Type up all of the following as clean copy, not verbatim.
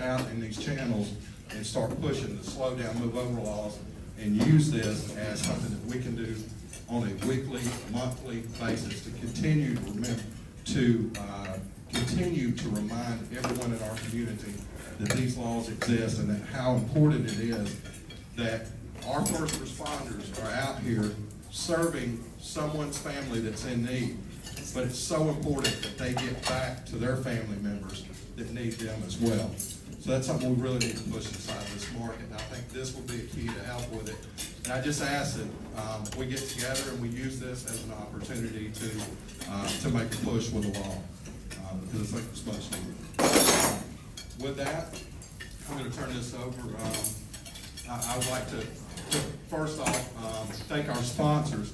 out in these channels and start pushing the slow down, move over laws, and use this as something that we can do on a weekly, monthly basis to continue to remember, to continue to remind everyone in our community that these laws exist and that how important it is that our first responders are out here serving someone's family that's in need. But it's so important that they get back to their family members that need them as well. So that's something we really need to push inside this market, and I think this will be a key to help with it. And I just ask that we get together and we use this as an opportunity to make a push with the law, because I think it's much needed. With that, I'm going to turn this over. I would like to first off thank our sponsors.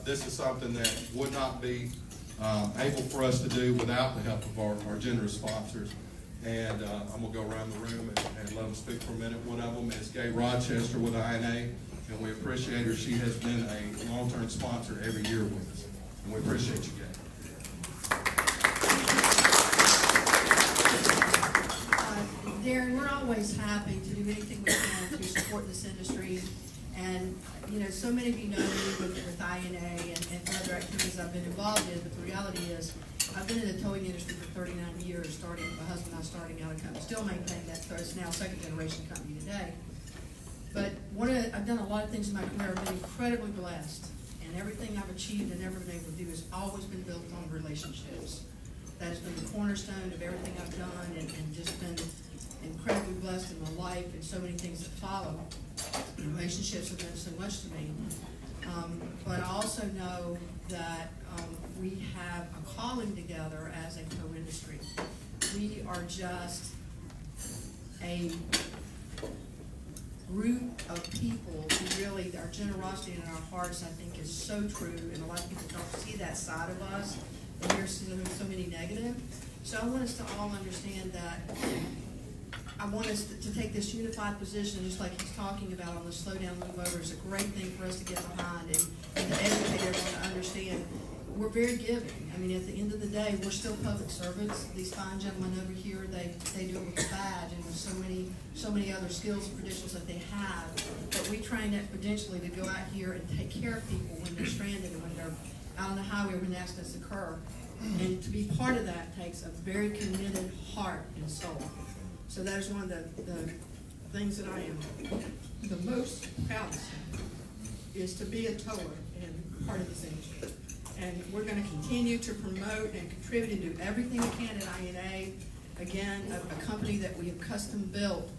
This is something that would not be able for us to do without the help of our generous sponsors. And I'm going to go around the room and let them speak for a minute. One of them is Gay Rochester with INA, and we appreciate her. She has been a long-term sponsor every year with us, and we appreciate you, Gay. Darren, we're always happy to do anything we can to support this industry. And, you know, so many of you know me with INA and other activities I've been involved in, but the reality is I've been in the towing industry for 39 years, starting with my husband and I starting out a company, still maintaining that, so it's now a second generation company today. But I've done a lot of things in my career. I've been incredibly blessed, and everything I've achieved and ever been able to do has always been built on relationships. That has been the cornerstone of everything I've done, and just been incredibly blessed in my life and so many things that follow. Relationships have meant so much to me. But I also know that we have a calling together as a tow industry. We are just a group of people who really, our generosity in our hearts, I think, is so true, and a lot of people don't see that side of us, and hear so many negative. So I want us to all understand that I want us to take this unified position, just like he's talking about on the slow down, move over, is a great thing for us to get behind and to educate everyone to understand. We're very giving. I mean, at the end of the day, we're still public servants. These fine gentlemen over here, they do it with a badge and with so many other skills and credentials that they have. But we train exponentially to go out here and take care of people when they're stranded and when they're out on the highway when accidents occur. And to be part of that takes a very committed heart and soul. So that is one of the things that I am the most proud of, is to be a tower and part of this industry. And we're going to continue to promote and contribute and do everything we can at INA. Again, a company that we have custom built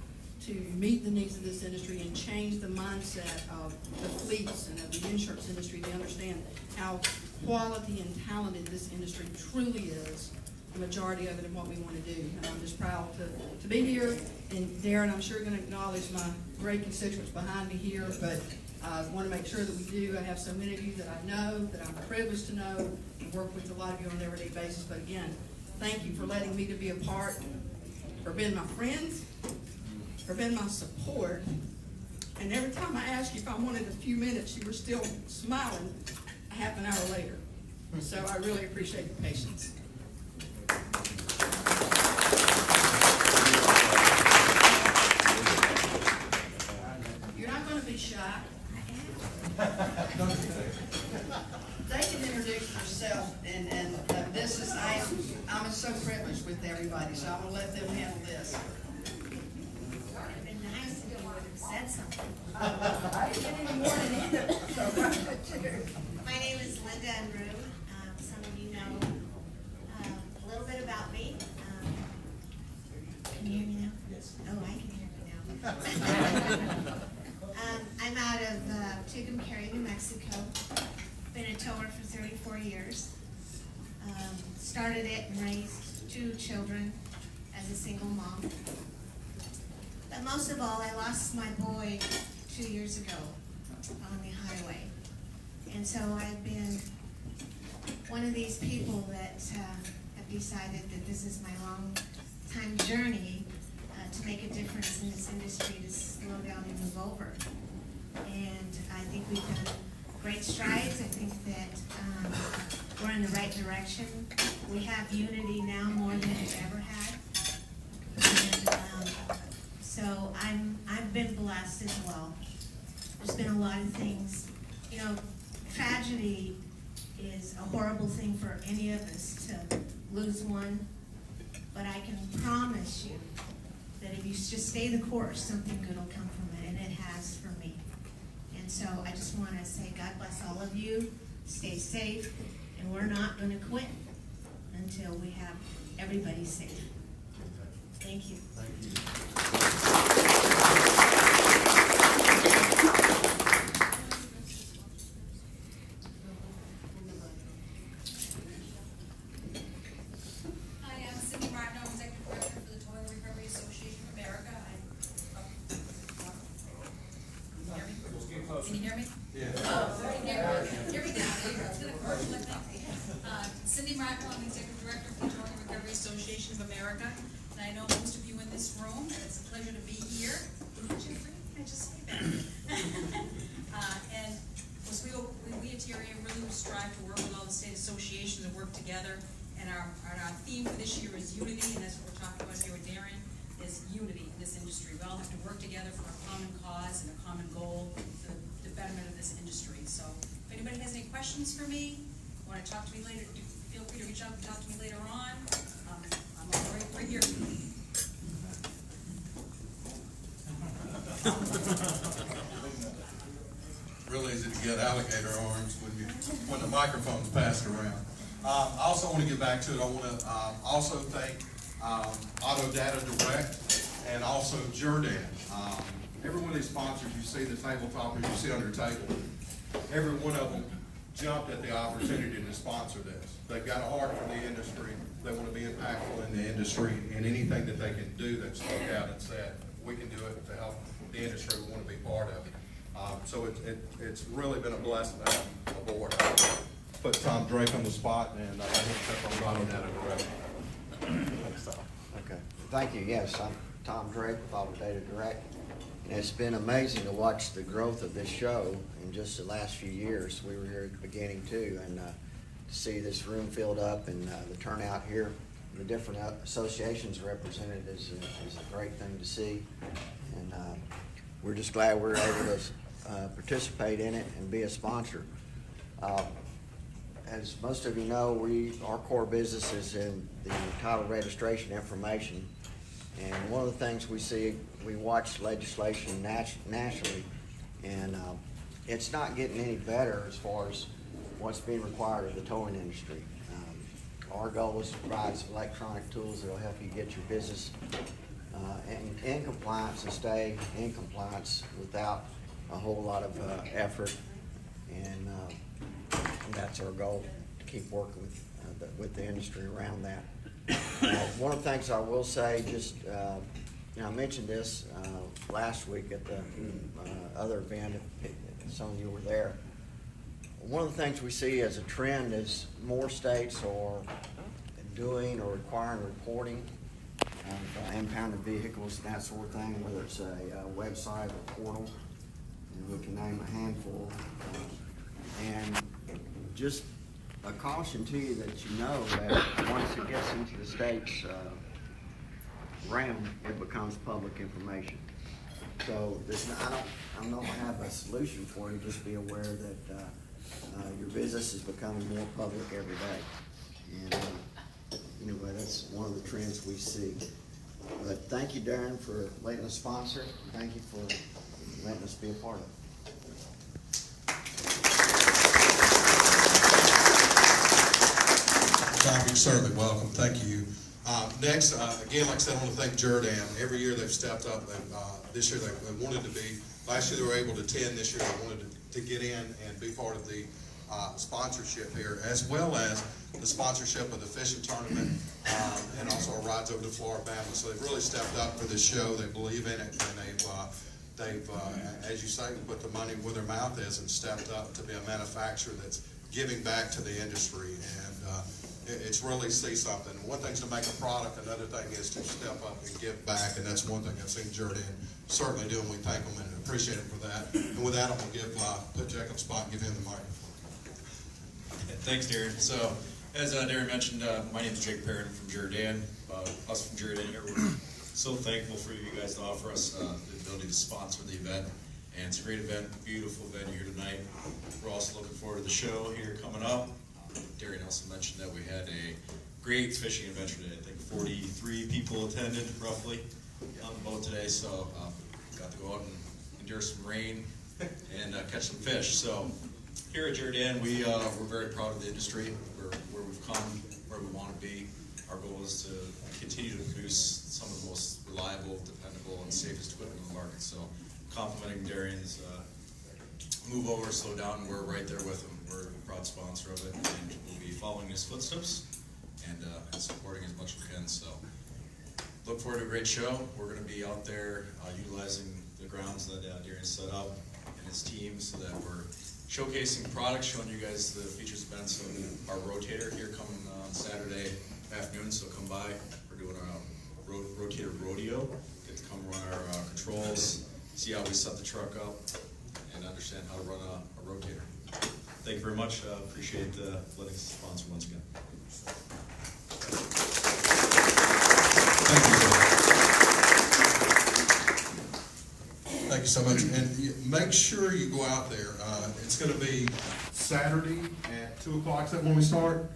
to meet the needs of this industry and change the mindset of the fleets and of the insurance industry to understand how quality and talented this industry truly is. The majority of it and what we want to do. And I'm just proud to be here. And Darren, I'm sure you're going to acknowledge my great constituents behind me here, but I want to make sure that we do. I have so many of you that I know, that I'm privileged to know, and work with a lot of you on an everyday basis. But again, thank you for letting me to be a part, for being my friends, for being my support. And every time I asked you if I wanted a few minutes, you were still smiling a half an hour later. So I really appreciate your patience. You're not going to be shy. They can introduce themselves, and this is, I'm so privileged with everybody, so I'm going to let them handle this. It would have been nice if you would have said something. I didn't get any warning either. My name is Linda Enru. Some of you know a little bit about me. Can you hear me now? Yes. Oh, I can hear you now. I'm out of Tucumcari, New Mexico. Been a tower for 34 years. Started it and raised 2 children as a single mom. But most of all, I lost my boy 2 years ago on the highway. And so I've been one of these people that have decided that this is my long-time journey to make a difference in this industry, to slow down and move over. And I think we've done great strides. I think that we're in the right direction. We have unity now more than we've ever had. And So I've been blessed as well. There's been a lot of things, you know, tragedy is a horrible thing for any of us to lose one, but I can promise you that if you just stay the course, something good will come from it, and it has for me. And so I just want to say God bless all of you, stay safe, and we're not going to quit until we have everybody safe. Thank you. Thank you. Hi, I'm Cindy Martin, I'm Executive Director for the Toilet Recovery Association of America. Can you hear me? Yeah. Oh, sorry, here we go. It's been a commercial, I think. Cindy Martin, I'm the Executive Director for the Toilet Recovery Association of America. And I know most of you in this room, and it's a pleasure to be here. Jeffrey, can I just say that? And of course, we at TRA really strive to work with all the state associations and work together. And our theme for this year is unity, and that's what we're talking about here with Darren, is unity in this industry. We all have to work together for a common cause and a common goal for the betterment of this industry. So if anybody has any questions for me, want to talk to me later, feel free to reach out and talk to me later on. I'm all right here. Real easy to get alligator arms when the microphone's passed around. I also want to get back to it. I want to also thank Auto Data Direct and also Jordan. Every one of these sponsors, you see the tabletop, or you see on their table, every one of them jumped at the opportunity to sponsor this. They've got a heart for the industry. They want to be impactful in the industry, and anything that they can do that spoke out and said, we can do it to help the industry, we want to be part of it. So it's really been a blessing to have them aboard. Put Tom Drake on the spot, and I think that's on Auto Data Direct. Okay, thank you. Yes, I'm Tom Drake with Auto Data Direct. And it's been amazing to watch the growth of this show in just the last few years. We were here at the beginning too, and to see this room filled up and the turnout here, the different associations represented is a great thing to see. And we're just glad we're able to participate in it and be a sponsor. As most of you know, our core business is in the title registration information. And one of the things we see, we watch legislation nationally, and it's not getting any better as far as what's being required of the towing industry. Our goal is to provide some electronic tools that will help you get your business in compliance and stay in compliance without a whole lot of effort. And that's our goal, to keep working with the industry around that. One of the things I will say, just, I mentioned this last week at the other event, if some of you were there. One of the things we see as a trend is more states are doing or requiring reporting of impounded vehicles and that sort of thing, whether it's a website or portal, and we can name a handful. And just a caution to you that you know that once it gets into the state's realm, it becomes public information. So I don't have a solution for you. Just be aware that your business is becoming more public every day. And anyway, that's one of the trends we see. But thank you, Darren, for letting us sponsor. Thank you for letting us be a part of it. Tom, you're certainly welcome. Thank you. Next, again, like I said, I want to thank Jordan. Every year they've stepped up. This year they wanted to be. Last year they were able to attend. This year they wanted to get in and be part of the sponsorship here, as well as the sponsorship of the fishing tournament and also our rides over to Florida Bama. So they've really stepped up for this show. They believe in it, and they've as you say, put the money where their mouth is and stepped up to be a manufacturer that's giving back to the industry. And it's really see something. One thing's to make a product, another thing is to step up and give back, and that's one thing I've seen Jordan certainly do, and we thank him and appreciate him for that. And with that, I'm going to put Jack on the spot and give him the microphone. Thanks, Darren. So, as Darren mentioned, my name is Jake Perrin from Jordan. Us from Jordan here, we're so thankful for you guys to offer us the ability to sponsor the event. And it's a great event, beautiful venue here tonight. We're also looking forward to the show here coming up. Darian also mentioned that we had a great fishing adventure today. I think 43 people attended roughly on the boat today, so got to go out and endure some rain and catch some fish. So here at Jordan, we're very proud of the industry, where we've come, where we want to be. Our goal is to continue to produce some of the most reliable, dependable, and safest equipment in the market. So complimenting Darian's move over, slow down, we're right there with him. We're a proud sponsor of it, and we'll be following his footsteps and supporting as much as we can. So look forward to a great show. We're going to be out there utilizing the grounds that Darian set up and his team, so that we're showcasing products, showing you guys the features events of our rotator here coming on Saturday afternoon. So come by. We're doing a rotator rodeo. Get to come run our controls, see how we set the truck up, and understand how to run a rotator. Thank you very much. Appreciate letting us sponsor once again. Thank you so much. And make sure you go out there. It's going to be Saturday at 2 o'clock. Is that when we start?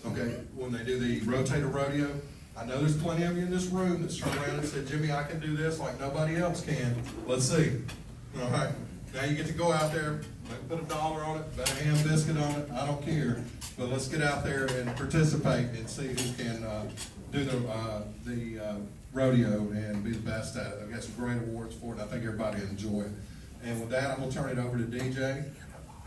Okay, when they do the rotator rodeo. I know there's plenty of you in this room that's turned around and said, Jimmy, I can do this like nobody else can. Let's see. All right. Now you get to go out there, put $1 on it, put a ham biscuit on it, I don't care. But let's get out there and participate and see who can do the rodeo and be the best at it. I've got some great awards for it. I think everybody will enjoy it. And with that, I'm going to turn it over to DJ.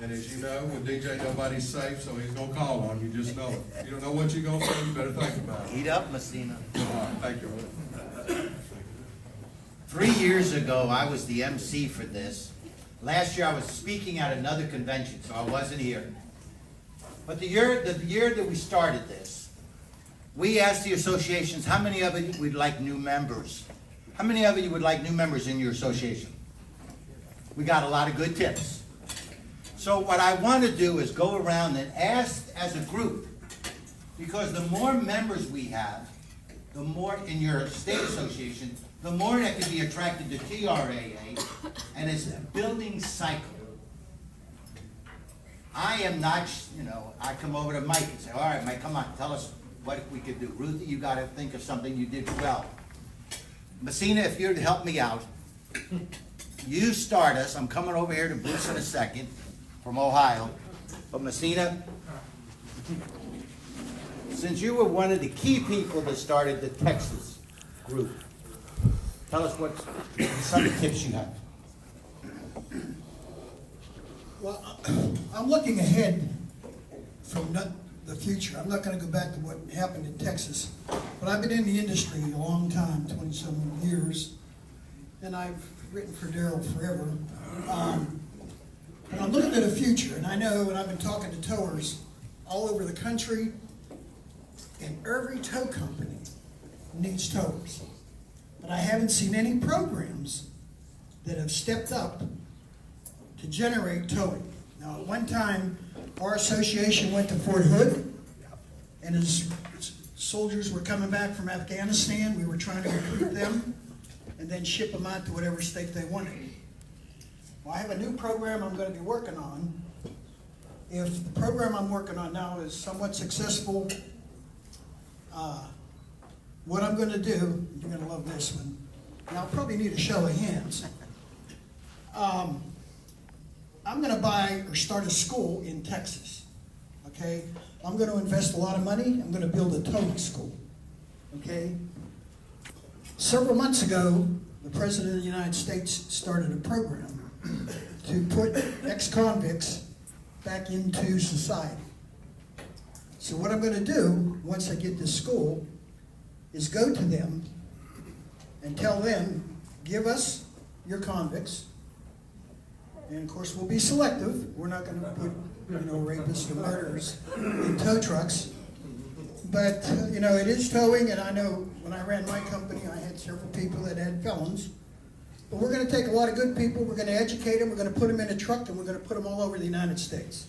And as you know, with DJ, nobody's safe, so he's going to call on you. Just know it. You don't know what you're going to say, you better think about it. Eat up, Messina. All right, thank you. 3 years ago, I was the MC for this. Last year, I was speaking at another convention, so I wasn't here. But the year that we started this, we asked the associations, how many of you would like new members? How many of you would like new members in your association? We got a lot of good tips. So what I want to do is go around and ask as a group, because the more members we have, the more in your state association, the more that can be attracted to TRAA, and it's a building cycle. I am not, I come over to Mike and say, all right, Mike, come on, tell us what we could do. Ruthie, you got to think of something you did well. Messina, if you'd help me out, you start us. I'm coming over here to Bruce in a second from Ohio. But Messina, since you were one of the key people that started the Texas group, tell us what some of the tips you have. Well, I'm looking ahead from the future. I'm not going to go back to what happened in Texas, but I've been in the industry a long time, 27 years, and I've written for Darryl forever. And I'm looking at the future, and I know, and I've been talking to towers all over the country, and every tow company needs towers. But I haven't seen any programs that have stepped up to generate towing. Now, at one time, our association went to Fort Hood, and as soldiers were coming back from Afghanistan, we were trying to recruit them and then ship them out to whatever state they wanted. Well, I have a new program I'm going to be working on. If the program I'm working on now is somewhat successful, what I'm going to do, you're going to love this one, and I'll probably need a show of hands. I'm going to buy or start a school in Texas, okay? I'm going to invest a lot of money. I'm going to build a towing school, okay? Several months ago, the President of the United States started a program to put ex-convicts back into society. So what I'm going to do, once I get this school, is go to them and tell them, give us your convicts, and of course we'll be selective. We're not going to put, rapists or murderers in tow trucks. But, it is towing, and I know when I ran my company, I had several people that had felons. But we're going to take a lot of good people, we're going to educate them, we're going to put them in a truck, and we're going to put them all over the United States.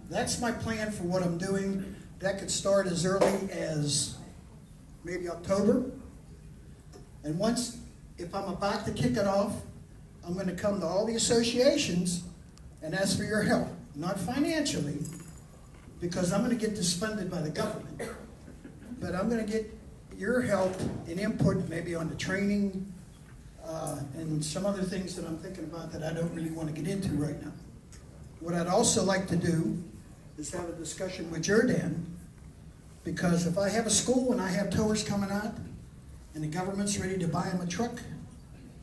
That's my plan for what I'm doing. That could start as early as maybe October. And once, if I'm about to kick it off, I'm gonna come to all the associations and ask for your help, not financially, because I'm gonna get this funded by the government. But I'm gonna get your help and input maybe on the training, and some other things that I'm thinking about that I don't really wanna get into right now. What I'd also like to do is have a discussion with Jordan, because if I have a school and I have towers coming out, and the government's ready to buy them a truck,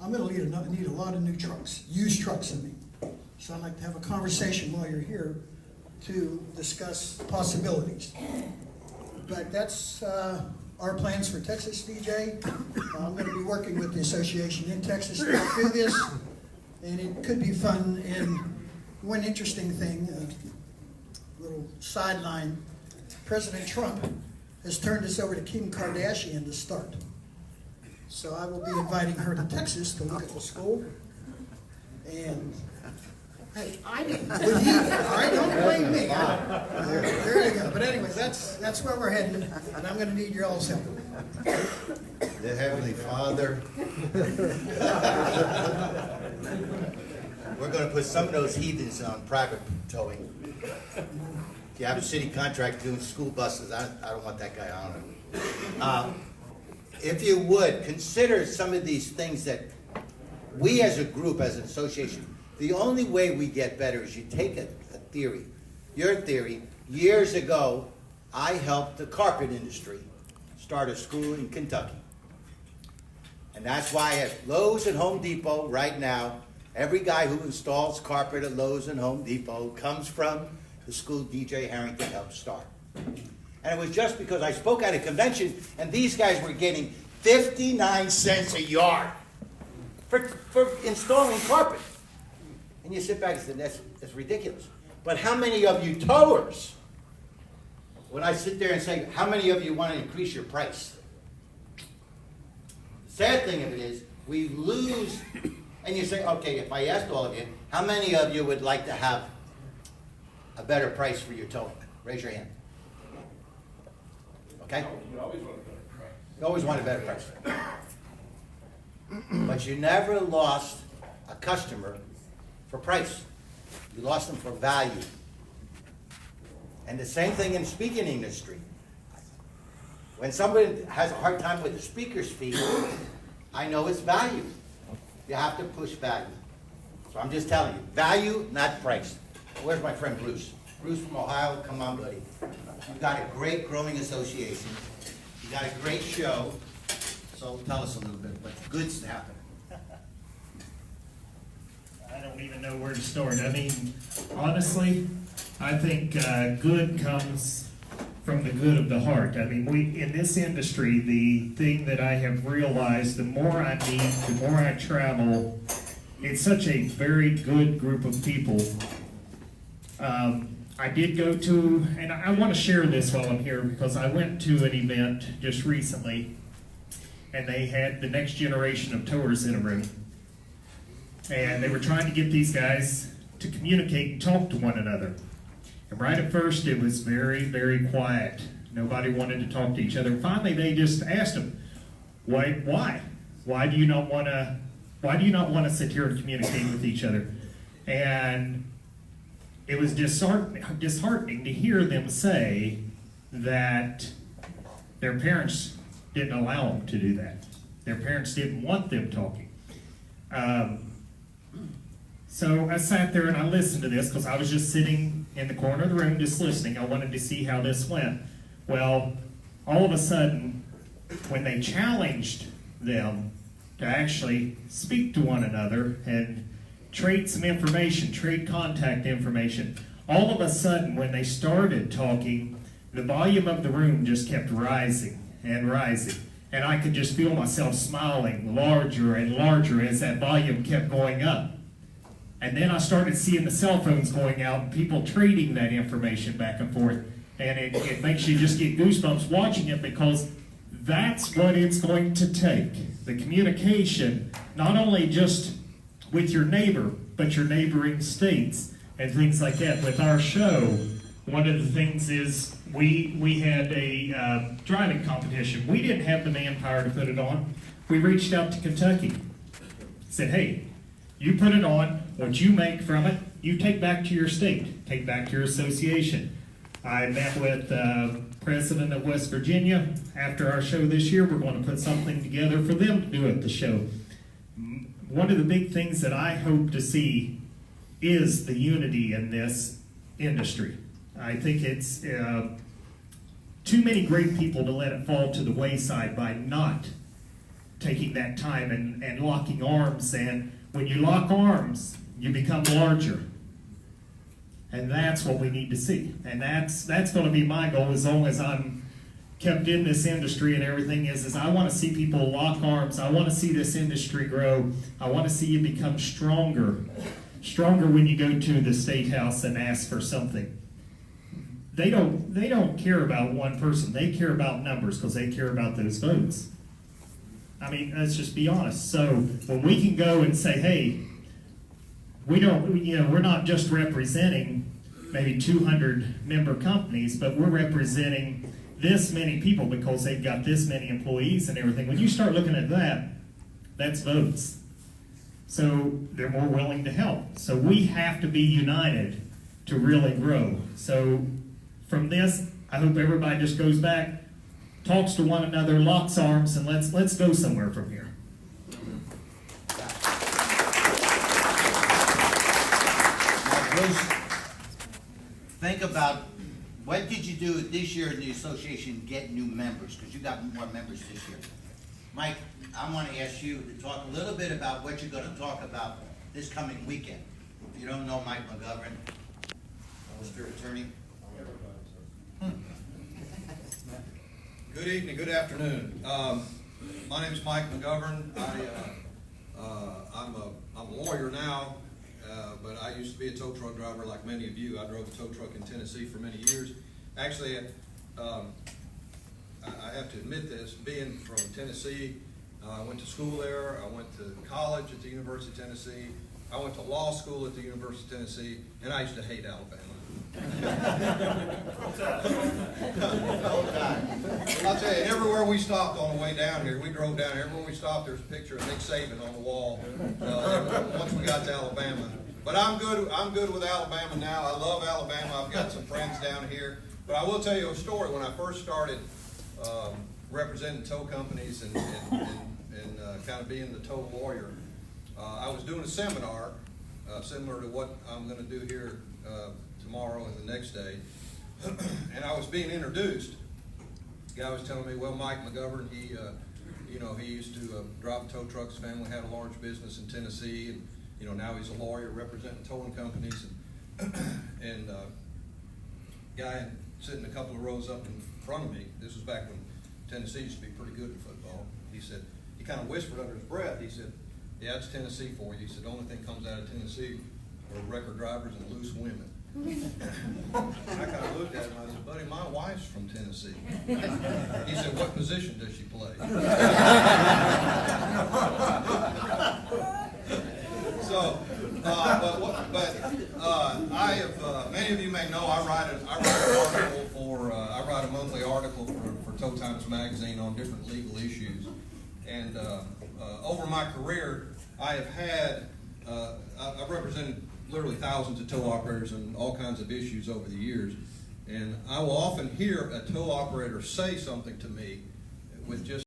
I'm gonna need a lot of new trucks, used trucks, I mean. So I'd like to have a conversation while you're here to discuss possibilities. But that's our plans for Texas, DJ. I'm gonna be working with the association in Texas to do this, and it could be fun. And one interesting thing, a little sideline, President Trump has turned this over to Kim Kardashian to start. So I will be inviting her to Texas to look at the school. And hey, I didn't believe it. All right, don't blame me. There you go. But anyways, that's where we're heading, and I'm going to need your all's help. The Heavenly Father. We're gonna put some of those heathens on private towing. If you have a city contract doing school buses, I don't want that guy on it. If you would, consider some of these things that we as a group, as an association, the only way we get better is you take a theory. Your theory, years ago, I helped the carpet industry start a school in Kentucky. And that's why at Lowe's and Home Depot right now, every guy who installs carpet at Lowe's and Home Depot comes from the school DJ Harrington helped start. And it was just because I spoke at a convention and these guys were getting 59 cents a yard for installing carpet. And you sit back and say, that's ridiculous. But how many of you towers, when I sit there and say, how many of you want to increase your price? The sad thing of it is, we lose, and you say, okay, if I asked all of you, how many of you would like to have a better price for your towing? Raise your hand. Okay? You always want a better price. But you never lost a customer for price. You lost them for value. And the same thing in speaking industry. When somebody has a hard time with the speaker's fee, I know it's value. You have to push value. So I'm just telling you, value, not price. Where's my friend Bruce? Bruce from Ohio, come on, buddy. You've got a great growing association. You got a great show. So tell us a little bit what's good's happening. I don't even know where to start. I mean, honestly, I think good comes from the good of the heart. I mean, in this industry, the thing that I have realized, the more I meet, the more I travel, it's such a very good group of people. I did go to, and I want to share this while I'm here, because I went to an event just recently, and they had the next generation of towers in a room. And they were trying to get these guys to communicate and talk to one another. And right at first, it was very, very quiet. Nobody wanted to talk to each other. Finally, they just asked them, why? Why do you not want to sit here and communicate with each other? And it was disheartening to hear them say that their parents didn't allow them to do that. Their parents didn't want them talking. So I sat there and I listened to this because I was just sitting in the corner of the room just listening. I wanted to see how this went. Well, all of a sudden, when they challenged them to actually speak to one another and trade some information, trade contact information, all of a sudden when they started talking, the volume of the room just kept rising and rising. And I could just feel myself smiling larger and larger as that volume kept going up. And then I started seeing the cell phones going out and people trading that information back and forth. And it makes you just get goosebumps watching it, because that's what it's going to take. The communication, not only just with your neighbor, but your neighboring states and things like that. With our show, One of the things is we had a driving competition. We didn't have the manpower to put it on. We reached out to Kentucky. Said, hey, you put it on, what you make from it, you take back to your state, take back to your association. I met with the president of West Virginia. After our show this year, we're going to put something together for them to do at the show. One of the big things that I hope to see is the unity in this industry. I think it's too many great people to let it fall to the wayside by not taking that time and locking arms. And when you lock arms, you become larger. And that's what we need to see. And that's going to be my goal as long as I'm kept in this industry and everything is I want to see people lock arms. I want to see this industry grow. I want to see you become stronger. Stronger when you go to the State House and ask for something. They don't care about one person. They care about numbers because they care about those votes. I mean, let's just be honest. So when we can go and say, hey, we're not just representing maybe 200 member companies, but we're representing this many people because they've got this many employees and everything. When you start looking at that, that's votes. So they're more willing to help. So we have to be united to really grow. So from this, I hope everybody just goes back, talks to one another, locks arms, and let's go somewhere from here. Bruce, think about, what did you do this year in the association to get new members? Because you got more members this year. Mike, I want to ask you to talk a little bit about what you're going to talk about this coming weekend. If you don't know Mike McGovern, Mr. Attorney. Good evening, good afternoon. My name is Mike McGovern. I'm a lawyer now, but I used to be a tow truck driver like many of you. I drove a tow truck in Tennessee for many years. Actually, I have to admit this, being from Tennessee, I went to school there, I went to college at the University of Tennessee, I went to law school at the University of Tennessee, and I used to hate Alabama. I'll tell you, everywhere we stopped on the way down here, we drove down here, everywhere we stopped, there's a picture of Nick Saban on the wall once we got to Alabama. But I'm good with Alabama now. I love Alabama. I've got some friends down here. But I will tell you a story. When I first started representing tow companies and kind of being the tow lawyer, I was doing a seminar similar to what I'm going to do here tomorrow and the next day, and I was being introduced. The guy was telling me, well, Mike McGovern, he used to drive tow trucks. His family had a large business in Tennessee, and now he's a lawyer representing towing companies. And guy sitting a couple of rows up in front of me. This was back when Tennessee used to be pretty good in football. He kind of whispered under his breath. He said, "Yeah, it's Tennessee for you." He said, "The only thing comes out of Tennessee are record drivers and loose women." I kind of looked at him. I said, "Buddy, my wife's from Tennessee." He said, "What position does she play?" So, I have. Many of you may know I write a monthly article for Tow Times magazine on different legal issues, and over my career, I've represented literally thousands of tow operators and all kinds of issues over the years, and I will often hear a tow operator say something to me with just